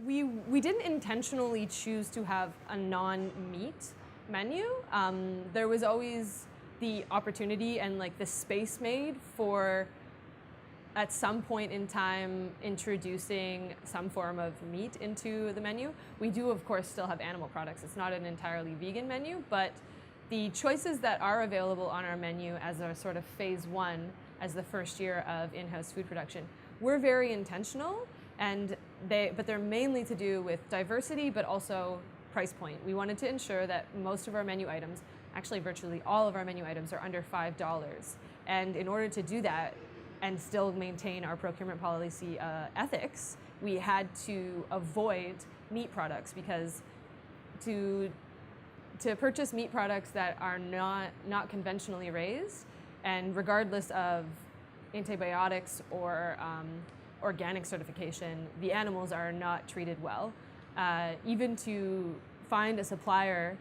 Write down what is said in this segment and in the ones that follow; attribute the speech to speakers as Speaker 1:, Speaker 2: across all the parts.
Speaker 1: We didn't intentionally choose to have a non-meat menu. There was always the opportunity and like the space made for, at some point in time, introducing some form of meat into the menu. We do, of course, still have animal products. It's not an entirely vegan menu, but the choices that are available on our menu as a sort of phase one, as the first year of in-house food production, were very intentional, and but they're mainly to do with diversity, but also price point. We wanted to ensure that most of our menu items, actually virtually all of our menu items, are under $5. And in order to do that and still maintain our procurement policy ethics, we had to avoid meat products, because to purchase meat products that are not conventionally raised, and regardless of antibiotics or organic certification, the animals are not treated well. Even to find a supplier,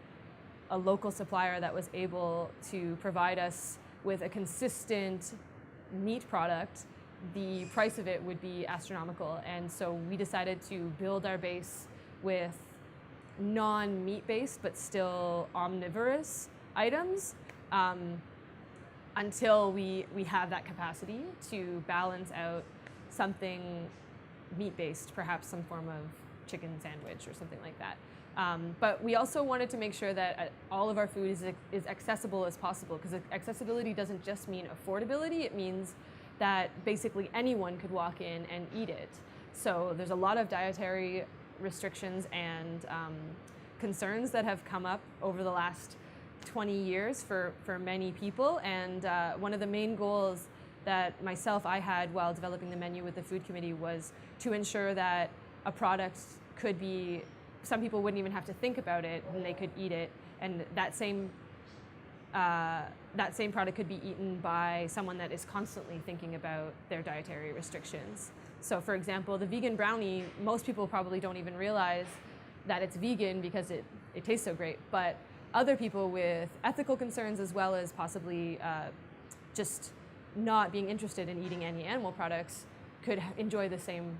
Speaker 1: a local supplier that was able to provide us with a consistent meat product, the price of it would be astronomical. And so we decided to build our base with non-meat based but still omnivorous items, until we have that capacity to balance out something meat-based, perhaps some form of chicken sandwich or something like that. But we also wanted to make sure that all of our food is accessible as possible, because accessibility doesn't just mean affordability, it means that basically anyone could walk in and eat it. So there's a lot of dietary restrictions and concerns that have come up over the last 20 years for many people, and one of the main goals that I had while developing the menu with the food committee was to ensure that a product could be, some people wouldn't even have to think about it and they could eat it, and that same product could be eaten by someone that is constantly thinking about their dietary restrictions. So for example, the vegan brownie, most people probably don't even realize that it's vegan because it tastes so great, but other people with ethical concerns, as well as possibly just not being interested in eating any animal products, could enjoy the same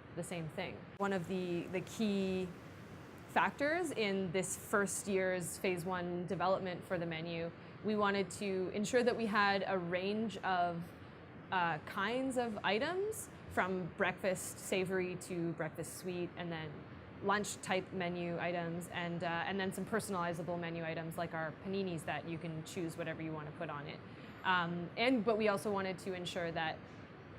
Speaker 1: thing. One of the key factors in this first year's phase one development for the menu, we wanted to ensure that we had a range of kinds of items, from breakfast savory to breakfast sweet, and then lunch type menu items, and then some personalizable menu items like our paninis that you can choose whatever you want to put on it. But we also wanted to ensure that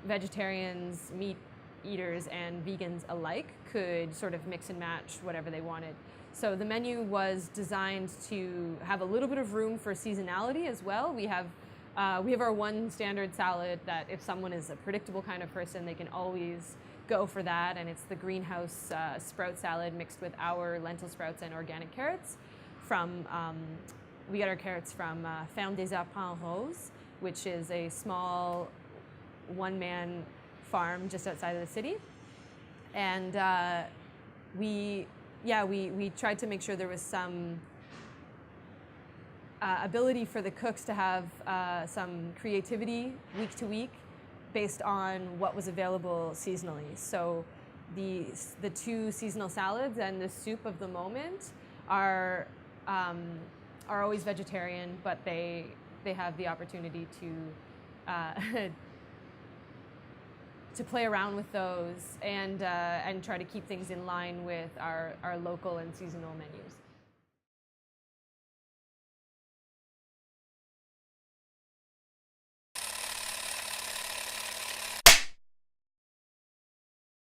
Speaker 1: vegetarians, meat eaters, and vegans alike could sort of mix and match whatever they wanted. So the menu was designed to have a little bit of room for seasonality as well. We have our one standard salad that if someone is a predictable kind of person, they can always go for that, and it's the greenhouse sprout salad mixed with our lentil sprouts and organic carrots. We got our carrots from Ferme des Arpents Roses, which is a small one-man farm just outside of the city. And we tried to make sure there was some ability for the cooks to have some creativity week to week based on what was available seasonally. So the two seasonal salads and the soup of the moment are always vegetarian, but they have the opportunity to to play around with those and try to keep things in line with our local and seasonal menus.